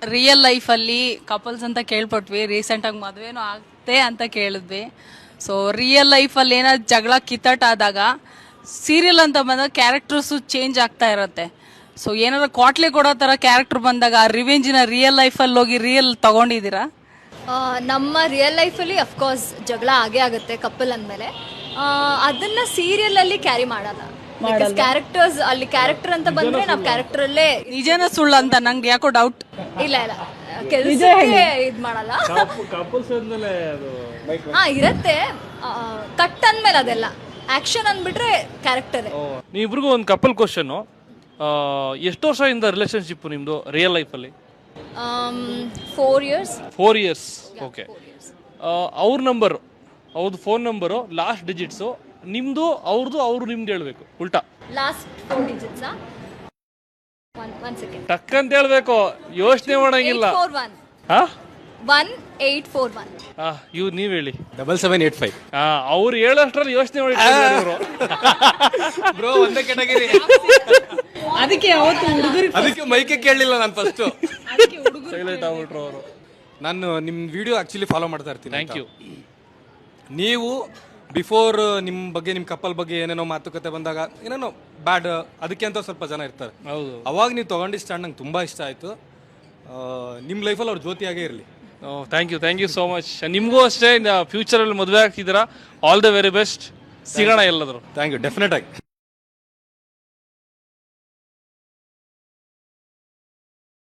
Real ಲೈಫಲ್ಲಿ couples ಅಂತ ಕೇಳ್ಪಟ್ವಿ, ರೀಸೆಂಟಾಗಿ ಮದುವೆನೂ ಆಗ್ತೆ ಅಂತ ಕೇಳಿದ್ವಿ. ಸೊ ರಿಯಲ್ ಲೈಫಲ್ಲಿ ಏನಾದ್ರು ಜಗಳ ಕಿತ್ತಾಟ ಆದಾಗ ಸೀರಿಯಲ್ ಅಂತ ಬಂದಾಗ ಕ್ಯಾರೆಕ್ಟರ್ಸು ಚೇಂಜ್ ಆಗ್ತಾ ಇರುತ್ತೆ. ಸೊ ಏನಾದ್ರು ಕ್ವಾಟ್ಲಿ ಕೊಡೋ ಥರ ಕ್ಯಾರೆಕ್ಟರ್ ಬಂದಾಗ ಆ ರಿವೆಂಜಿನ ರಿಯಲ್ ಲೈಫಲ್ಲಿ ಹೋಗಿ ರಿಯಲ್ ತಗೊಂಡಿದ್ದೀರಾ? ನಮ್ಮ ರಿಯಲ್ ಲೈಫಲ್ಲಿ ಅಫ್ಕೋರ್ಸ್ ಜಗಳ ಆಗೇ ಆಗುತ್ತೆ ಕಪಲ್ ಅಂದಮೇಲೆ. ಅದನ್ನ ಸೀರಿಯಲಲ್ಲಿ ಕ್ಯಾರಿ ಮಾಡಲ್ಲ. ಕ್ಯಾರೆಕ್ಟರ್ಸ್ ಅಲ್ಲಿ ಕ್ಯಾರೆಕ್ಟರ್ ಅಂತ ಬಂದ್ರೆ ನಾವು ಕ್ಯಾರೆಕ್ಟರಲ್ಲೇ. ನಿಜನ ಸುಳ್ಳು ಅಂತ ನಂಗೆ ಯಾಕೋ ಡೌಟ್. ಇಲ್ಲ ಕೆಲಸಕ್ಕೆ ಇದು ಮಾಡಲ್ಲ. ಇರತ್ತೆ ಕಟ್ ಅಂದ್ಮೇಲೆ ಅದೆಲ್ಲ ಆಕ್ಷನ್ ಅಂದ್ಬಿಟ್ರೆ ಕ್ಯಾರೆಕ್ಟರ್. ನೀವಿಬ್ರಿಗೂ ಒಂದು ಕಪಲ್ ಕ್ವಶನ್, ಎಷ್ಟು ವರ್ಷದಿಂದ ರಿಲೇಶನ್ಶಿಪ್ ನಿಮ್ದು ರಿಯಲ್ ಲೈಫಲ್ಲಿ? 4 years. 4 years. ಓಕೆ. ಅವ್ರ ನಂಬರು, ಅವ್ರದ್ದು ಫೋನ್ ನಂಬರು ಲಾಸ್ಟ್ ಡಿಜಿಟ್ಸು ನಿಮ್ದು ಅವ್ರದ್ದು, ಅವ್ರು ನಿಮ್ದು ಹೇಳ್ಬೇಕು ಉಲ್ಟಾ. Last 4 digits. One second. ಟಕ್ ಅಂತ ಹೇಳ್ಬೇಕು, ಯೋಚನೆ ಮಾಡಂಗಿಲ್ಲ. 1841. ನೀವ್ ಹೇಳಿ. 7785. ಅವ್ರು ಹೇಳೋಷ್ಟ್ರಲ್ಲಿ ಯೋಚನೆ ಮಾಡಿ ಬ್ರೋ ಒಂದೇ ಕೆಟಗರಿ. ಅದಕ್ಕೆ ಅದಕ್ಕೆ ಮೈಕೆ ಕೇಳಲಿಲ್ಲ ನಾನು ಫಸ್ಟ್. ಸೈಲೆಂಟ್ ಆಗ್ಬಿಟ್ರು ಅವರು. ನಾನು ನಿಮ್ಮ ವಿಡಿಯೋ ಆಕ್ಚುಲಿ ಫಾಲೋ ಮಾಡ್ತಾ ಇರ್ತೀನಿ. Thank you. ನೀವು ಬಿಫೋರ್ ನಿಮ್ಮ ಬಗ್ಗೆ, ನಿಮ್ಮ ಕಪಲ್ ಬಗ್ಗೆ ಏನೇನೋ ಮಾತುಕತೆ ಬಂದಾಗ ಏನೇನೋ ಬ್ಯಾಡ್ ಅದಕ್ಕೆ ಅಂತ ಸ್ವಲ್ಪ ಜನ ಇರ್ತಾರೆ. ಹೌದು. ಅವಾಗ ನೀವು ತೊಗೊಂಡು ಸ್ಟ್ಯಾಂಡ್ ನಂಗೆ ತುಂಬ ಇಷ್ಟ ಆಯಿತು. ನಿಮ್ಮ ಲೈಫಲ್ಲಿ ಅವ್ರ ಜ್ಯೋತಿಯಾಗೇ ಇರಲಿ. Thank you so much. ನಿಮಗೂ ಅಷ್ಟೇ, ಫ್ಯೂಚರಲ್ಲಿ ಮದುವೆ ಆಗ್ತಿದ್ದೀರಾ. All the very best. ಸಿಗೋಣ ಎಲ್ಲಾದರೂ. ಥ್ಯಾಂಕ್ ಯು, ಡೆಫಿನೆಟ್ ಆಗಿ.